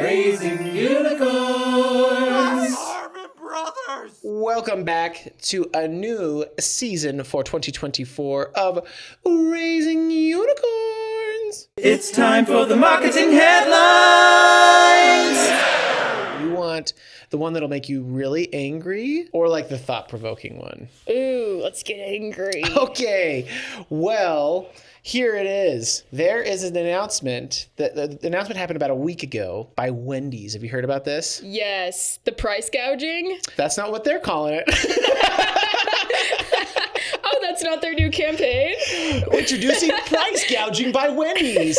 Raising Unicorns! Harmon Brothers! Welcome back to a new season for 2024 of Raising Unicorns. It's time for the marketing headlines! You want the one that'll make you really angry or like the thought-provoking one? Ooh, let's get angry. Okay, well, here it is. There is an announcement. The announcement happened about a week ago by Wendy's. Have you heard about this? Yes, the price gouging. That's not what they're calling it. Oh, that's not their new campaign? Introducing price gouging by Wendy's.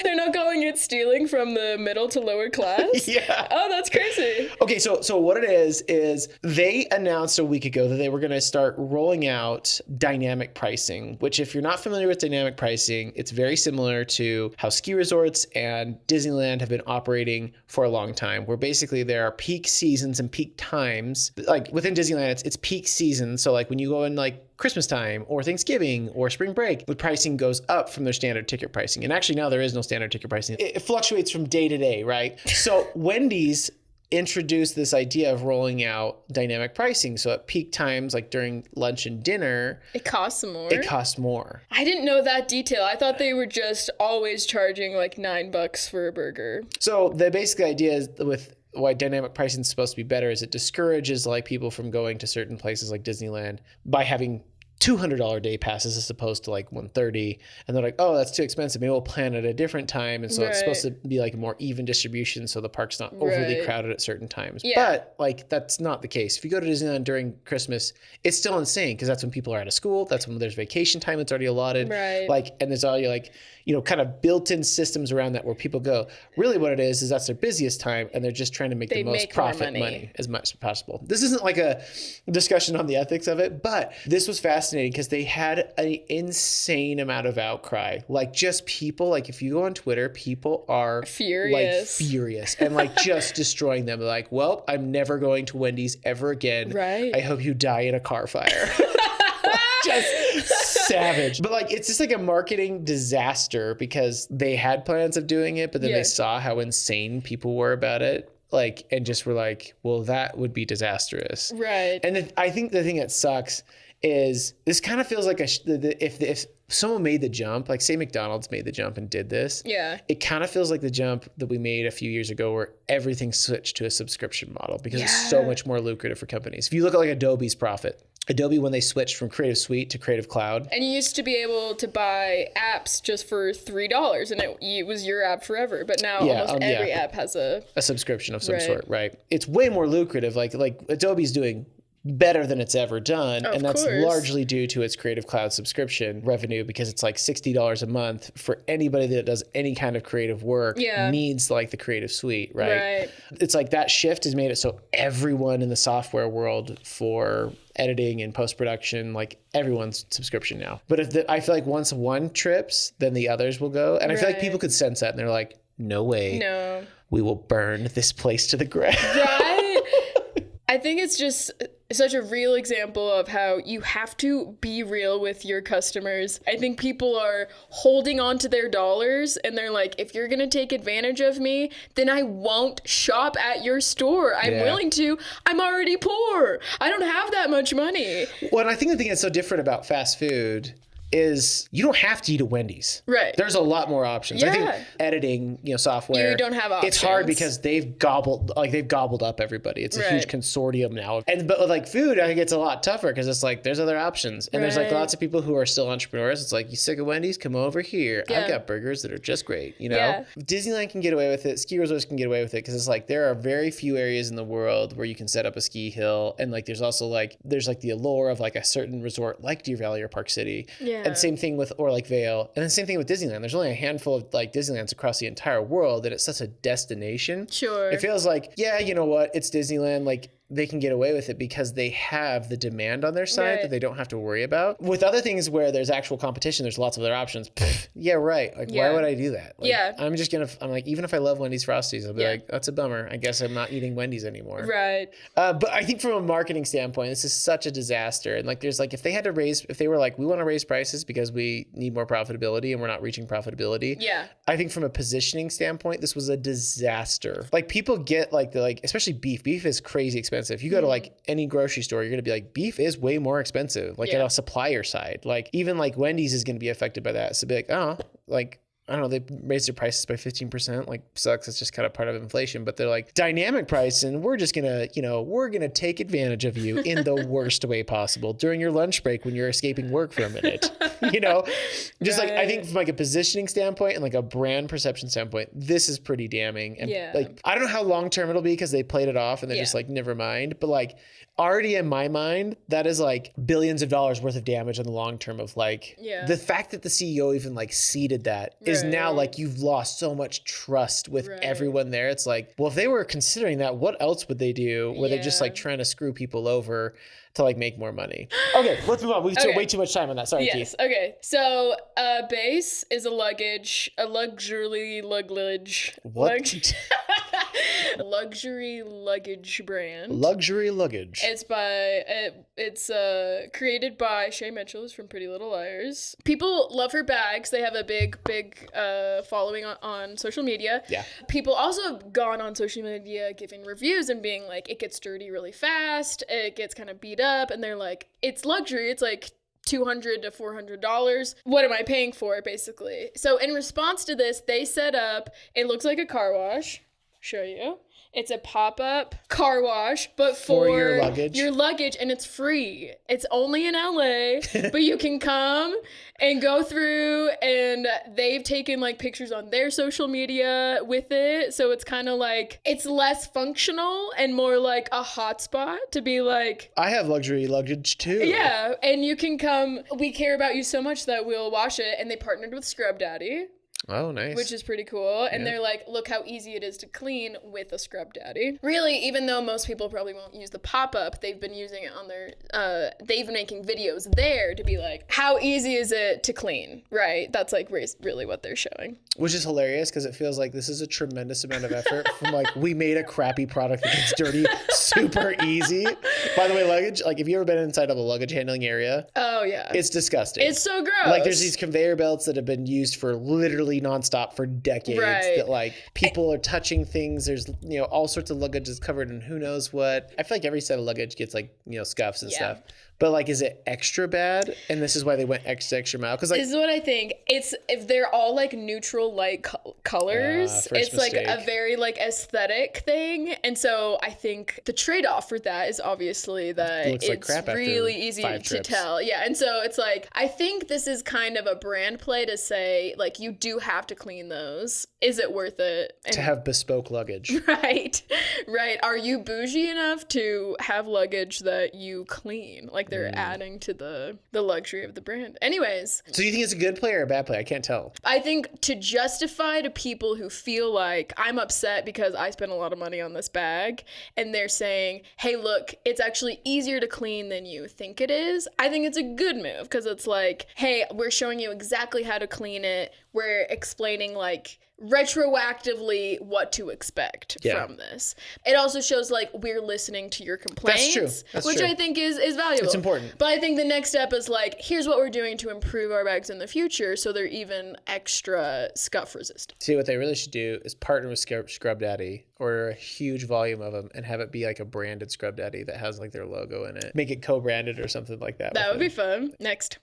They're not calling it stealing from the middle to lower class? Yeah. Oh, that's crazy. Okay, so what it is they announced a week ago that they were going to start rolling out dynamic pricing, which if you're not familiar with dynamic pricing, it's very similar to how ski resorts and Disneyland have been operating for a long time, where basically there are peak seasons and peak times. Like within Disneyland, it's peak season. So like when you go in like Christmas time or Thanksgiving or spring break, the pricing goes up from their standard ticket pricing. And actually now there is no standard ticket pricing. It fluctuates from day to day, right? So Wendy's introduced this idea of rolling out dynamic pricing. So at peak times, like during lunch and dinner, It costs more. it costs more. I didn't know that detail. I thought they were just always charging like $9 for a burger. So the basic idea is with why dynamic pricing is supposed to be better is it discourages like people from going to certain places like Disneyland by having $200 day passes as opposed to like $130, and they're like, oh, that's too expensive. Maybe we'll plan at a different time, and so it's supposed to be like a more even distribution, so the park's not overly crowded at certain times. Yeah. But like that's not the case. If you go to Disneyland during Christmas, it's still insane because that's when people are out of school. That's when there's vacation time that's already allotted. Right. Like, and there's all your like, kind of built-in systems around that where people go. Really, what it is that's their busiest time, and they're just trying to make the most profit money as much as possible. This isn't like a discussion on the ethics of it, but this was fascinating because they had an insane amount of outcry. Like just people, like if you go on Twitter, people are furious and like just destroying them. They're like, well, I'm never going to Wendy's ever again. Right. I hope you die in a car fire. Just savage. But like it's just like a marketing disaster because they had plans of doing it, but then they saw how insane people were about it. Like, and just were like, well, that would be disastrous. Right. And I think the thing that sucks is this kind of feels like if someone made the jump, like say McDonald's made the jump and did this, it kind of feels like the jump that we made a few years ago where everything switched to a subscription model because it's so much more lucrative for companies. If you look at like Adobe's profit, Adobe, when they switched from Creative Suite to Creative Cloud. And you used to be able to buy apps just for $3 and it was your app forever. But now almost every app has a subscription of some sort, right? It's way more lucrative. Like Adobe's doing better than it's ever done. And that's largely due to its Creative Cloud subscription revenue because it's like $60 a month for anybody that does any kind of creative work needs like the Creative Suite, right? It's like that shift has made it so everyone in the software world for editing and post-production, like everyone's subscription now. But I feel like once one trips, then the others will go. And I feel like people could sense that and they're like, no way. No. We will burn this place to the ground. Right? I think it's just such a real example of how you have to be real with your customers. I think people are holding on to their dollars and they're like, if you're going to take advantage of me, then I won't shop at your store. I'm willing to. I'm already poor. I don't have that much money. Well, and I think the thing that's so different about fast food is you don't have to eat at Wendy's. Right. There's a lot more options. I think editing, software. You don't have options. It's hard because they've gobbled up everybody. It's a huge consortium now. But like food, I think it's a lot tougher because it's like there's other options. And there's like lots of people who are still entrepreneurs. It's like, you sick of Wendy's? Come over here. I've got burgers that are just great, Disneyland can get away with it. Ski resorts can get away with it because it's like there are very few areas in the world where you can set up a ski hill. And like there's also like the allure of like a certain resort like Deer Valley or Park City. Yeah. And same thing with, or like Vail. And then same thing with Disneyland. There's only a handful of like Disneylands across the entire world that it's such a destination. Sure. It feels like, you know what? It's Disneyland. Like they can get away with it because they have the demand on their side that they don't have to worry about. With other things where there's actual competition, there's lots of other options. Yeah, right. Like, why would I do that? Like, I'm like, even if I love Wendy's Frosties, I'll be like, that's a bummer. I guess I'm not eating Wendy's anymore. Right. But I think from a marketing standpoint, this is such a disaster. And like, there's like, if they were like, we want to raise prices because we need more profitability and we're not reaching profitability. Yeah. I think from a positioning standpoint, this was a disaster. Like, people get like especially beef. Beef is crazy expensive. You go to like any grocery store, you're going to be like, beef is way more expensive. Like at a supplier side, like even like Wendy's is going to be affected by that. So be like, oh, like, I don't know, they raised their prices by 15%. Like, sucks. It's just kind of part of inflation. But they're like, dynamic pricing, we're just going to, we're going to take advantage of you in the worst way possible during your lunch break when you're escaping work for a minute. Just like, I think from like a positioning standpoint and like a brand perception standpoint, this is pretty damning. And like, I don't know how long term it'll be because they played it off and they're just like, never mind. But like, already in my mind, that is like billions of dollars worth of damage on the long term of like the fact that the CEO even like seeded that is now like you've lost so much trust with everyone there. It's like, well, if they were considering that, what else would they do? Were they just like trying to screw people over to like make more money? Okay, let's move on. We spent way too much time on that. Sorry, Keith. Okay. So base is a luggage, a luxury luggage. What? Luxury luggage brand. Luxury luggage. It's created by Shae Mitchell from Pretty Little Liars. People love her bags. They have a big following on social media. Yeah. People also have gone on social media giving reviews and being like, it gets dirty really fast. It gets kind of beat up, and they're like, it's luxury. It's like $200 to $400. What am I paying for, basically? So in response to this, they set up, it looks like a car wash. Show you. It's a pop-up car wash, but for your luggage, and it's free. It's only in LA, but you can come and go through, and they've taken like pictures on their social media with it. So it's kind of like, it's less functional and more like a hotspot to be like, I have luxury luggage too. Yeah, and you can come. We care about you so much that we'll wash it. And they partnered with Scrub Daddy. Oh, nice. Which is pretty cool. And they're like, look how easy it is to clean with a Scrub Daddy. Really, even though most people probably won't use the pop-up, they've been using it on their, they've been making videos there to be like, how easy is it to clean? Right? That's like really what they're showing. Which is hilarious because it feels like this is a tremendous amount of effort from like, we made a crappy product that gets dirty super easy. By the way, luggage, like if you ever been inside of a luggage handling area. Oh, yeah. It's disgusting. It's so gross. Like there's these conveyor belts that have been used for literally nonstop for decades that like people are touching things. There's, all sorts of luggage is covered in who knows what. I feel like every set of luggage gets like, scuffs and stuff. But like, is it extra bad? And this is why they went extra mile. Because like, this is what I think. It's if they're all like neutral light colors, it's mistake. Like a very like aesthetic thing. And so I think the trade-off for that is obviously that it's like really easy to tell. Yeah. And so it's like, I think this is kind of a brand play to say like, you do have to clean those. Is it worth it? To have bespoke luggage. Right. Are you bougie enough to have luggage that you clean? Like they're adding to the luxury of the brand. Anyways. So you think it's a good play or a bad play? I can't tell. I think to justify to people who feel like I'm upset because I spent a lot of money on this bag and they're saying, hey, look, it's actually easier to clean than you think it is. I think it's a good move because it's like, hey, we're showing you exactly how to clean it. We're explaining like retroactively what to expect from this. It also shows like we're listening to your complaints. That's true. I think is valuable. It's important. But I think the next step is like, here's what we're doing to improve our bags in the future so they're even extra scuff resistant. See, what they really should do is partner with Scrub Daddy, order a huge volume of them and have it be like a branded Scrub Daddy that has like their logo in it. Make it co-branded or something like that. That would be fun. Next.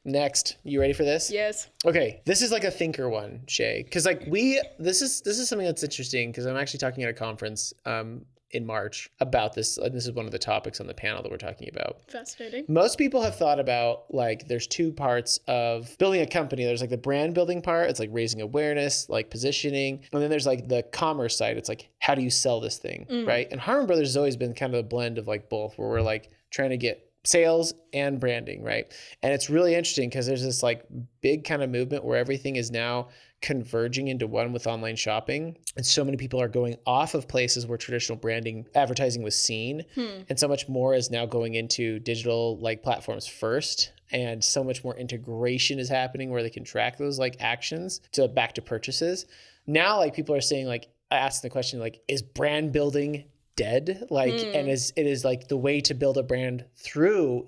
You ready for this? Yes. Okay, this is like a thinker one, Shae, because like this is something that's interesting because I'm actually talking at a conference in March about this. This is one of the topics on the panel that we're talking about. Fascinating. Most people have thought about like there's two parts of building a company. There's like the brand building part. It's like raising awareness, like positioning. And then there's like the commerce side. It's like, how do you sell this thing, right? And Harmon Brothers has always been kind of a blend of like both where we're like trying to get sales and branding, right? And it's really interesting because there's this like big kind of movement where everything is now converging into one with online shopping. And so many people are going off of places where traditional branding advertising was seen. And so much more is now going into digital like platforms first. And so much more integration is happening where they can track those like actions to back to purchases. Now, like people are saying, like, I asked the question, like, is brand building dead? Like, and it is like the way to build a brand through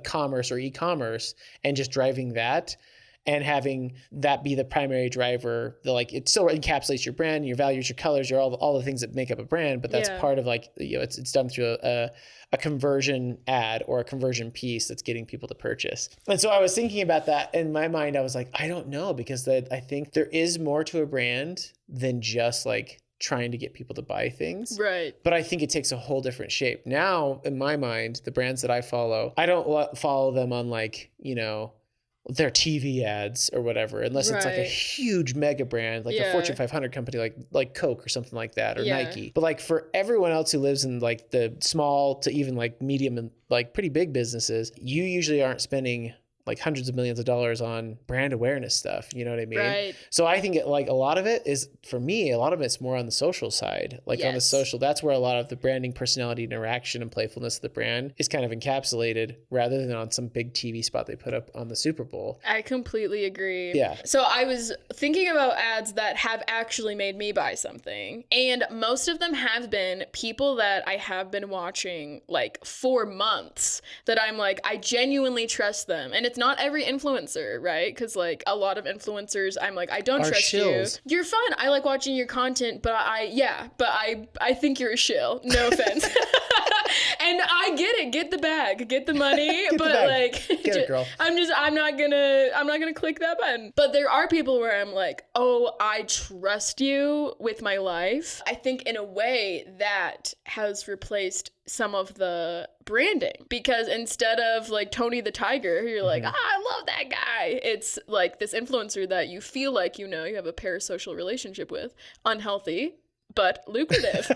commerce or e-commerce and just driving that and having that be the primary driver. Like it still encapsulates your brand, your values, your colors, your all the things that make up a brand. But that's part of like, you know, it's done through a conversion ad or a conversion piece that's getting people to purchase. And so I was thinking about that in my mind. I was like, I don't know, because I think there is more to a brand than just like trying to get people to buy things. Right. But I think it takes a whole different shape. Now, in my mind, the brands that I follow, I don't follow them on like, you know, their TV ads or whatever, unless it's like a huge mega brand, like a Fortune 500 company, like Coke or something like that, or Nike. But like for everyone else who lives in like the small to even like medium and like pretty big businesses, you usually aren't spending like hundreds of millions of dollars on brand awareness stuff. You know what I mean? Right. So I think like a lot of it is, for me, a lot of it's more on the social side. Like on the social, that's where a lot of the branding, personality, interaction, and playfulness of the brand is kind of encapsulated, rather than on some big TV spot they put up on the Super Bowl. I completely agree. Yeah. So I was thinking about ads that have actually made me buy something. And most of them have been people that I have been watching like for months that I'm like, I genuinely trust them. And it's not every influencer, right? Because like a lot of influencers, I'm like, I don't trust shills. you. You're fun. I like watching your content, but I think you're a shill. No offense. And I get it. Get the bag. Get the money. But like, get it, girl. I'm not gonna click that button. But there are people where I'm like, oh, I trust you with my life. I think in a way that has replaced some of the branding, because instead of like Tony the Tiger, you're like, I love that guy. It's like this influencer that you feel like, you know, you have a parasocial relationship with, unhealthy, but lucrative.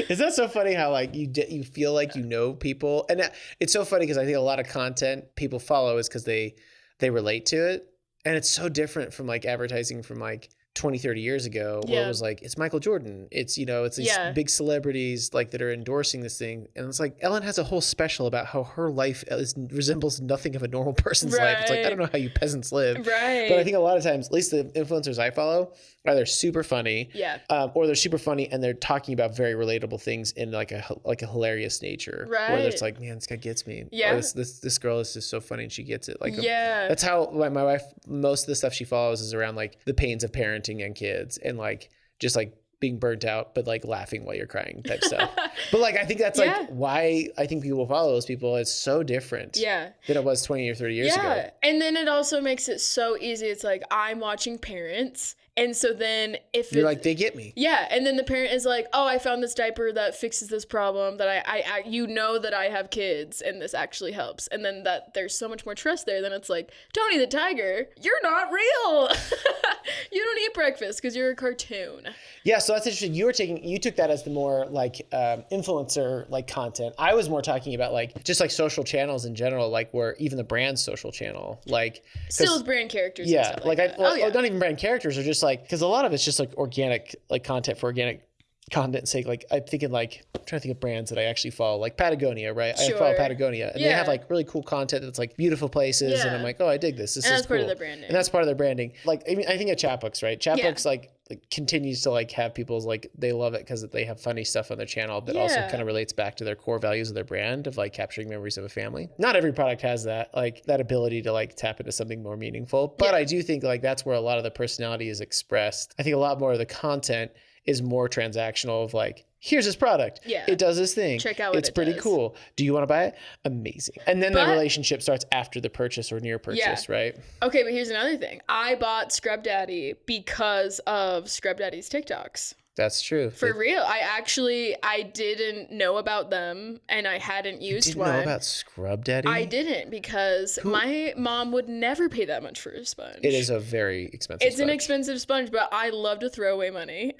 Is that so funny how like you feel like you know people? And it's so funny because I think a lot of content people follow is because they relate to it. And it's so different from like advertising from like 20, 30 years ago, where it was like, it's Michael Jordan. It's, you know, it's these big celebrities like that are endorsing this thing. And it's like, Ellen has a whole special about how her life resembles nothing of a normal person's life. It's like, I don't know how you peasants live. Right. But I think a lot of times, at least the influencers I follow, either super funny, or they're super funny and they're talking about very relatable things in like a hilarious nature, where it's like, man, this guy gets me. Or this girl is just so funny and she gets it. Like, that's how my wife, most of the stuff she follows is around like the pains of parenting and kids, and like just like being burnt out, but like laughing while you're crying type stuff. But like, I think that's like why I think people follow those people. It's so different than it was 20 or 30 years ago. And then it also makes it so easy. It's like, I'm watching Parents. And so then if you're like, they get me. Yeah. And then the parent is like, oh, I found this diaper that fixes this problem, that I you know that I have kids and this actually helps. And then that there's so much more trust there. Then it's like, Tony the Tiger, you're not real. You don't eat breakfast because you're a cartoon. Yeah. So that's interesting. You took that as the more like influencer like content. I was more talking about like just like social channels in general, like where even the brand's social channel, like still with brand characters. Yeah. And stuff like that. Not even brand characters, or just like, because a lot of it's just like organic like content for organic content's sake. Like I'm trying to think of brands that I actually follow, like Patagonia, right? I follow Patagonia, and they have like really cool content that's like beautiful places, and I'm like, oh, I dig this. This is that's cool. part of their branding. And that's part of their branding. Like I mean, I think of Chatbooks, right? Chatbooks like continues to like have people's like, they love it because they have funny stuff on their channel that also kind of relates back to their core values of their brand of like capturing memories of a family. Not every product has that, like that ability to like tap into something more meaningful, but I do think like that's where a lot of the personality is expressed. I think a lot more of the content is more transactional of like, here's this product. Yeah. It does this thing. Check out what it's pretty cool. Do you want to buy it? Amazing. And then the relationship starts after the purchase or near purchase, right? Okay, but here's another thing. I bought Scrub Daddy because of Scrub Daddy's TikToks. That's true. For real. I didn't know about them, and I hadn't used one. You didn't know about Scrub Daddy? I didn't, because my mom would never pay that much for a sponge. It is a very expensive sponge. It's an expensive sponge, but I love to throw away money.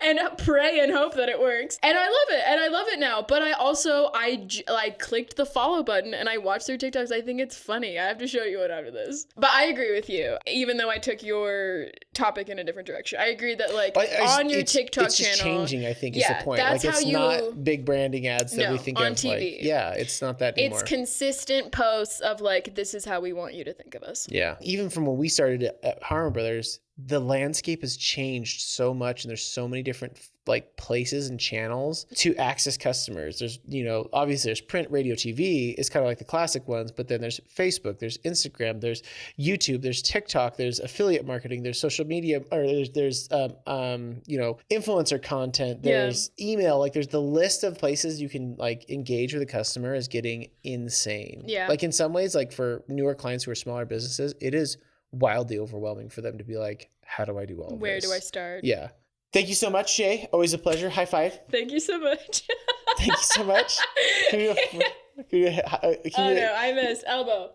and pray and hope that it works. And I love it. And I love it now. But I clicked the follow button and I watched their TikToks. I think it's funny. I have to show you it after this. But I agree with you, even though I took your topic in a different direction. I agree that on your TikTok it's channel. It's changing, I think, is the point. That's it's not big branding ads that we think on of. TV. It's not that anymore. It's consistent posts of this is how we want you to think of us. Yeah. Even from when we started at Harmon Brothers, the landscape has changed so much, and there's so many different places and channels to access customers. There's, obviously there's print, radio, TV is kind of like the classic ones, but then there's Facebook, there's Instagram, there's YouTube, there's TikTok, there's affiliate marketing, there's social media, or there's influencer content, there's email, there's the list of places you can engage with a customer is getting insane. Yeah. In some ways, for newer clients who are smaller businesses, it is wildly overwhelming for them to be how do I do all of this? Where do I start? Yeah. Thank you so much, Shae. Always a pleasure. High five. Thank you so much. Thank you so much. No, I missed. Elbow.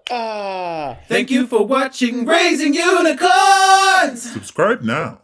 Thank you for watching Raising Unicorns! Subscribe now.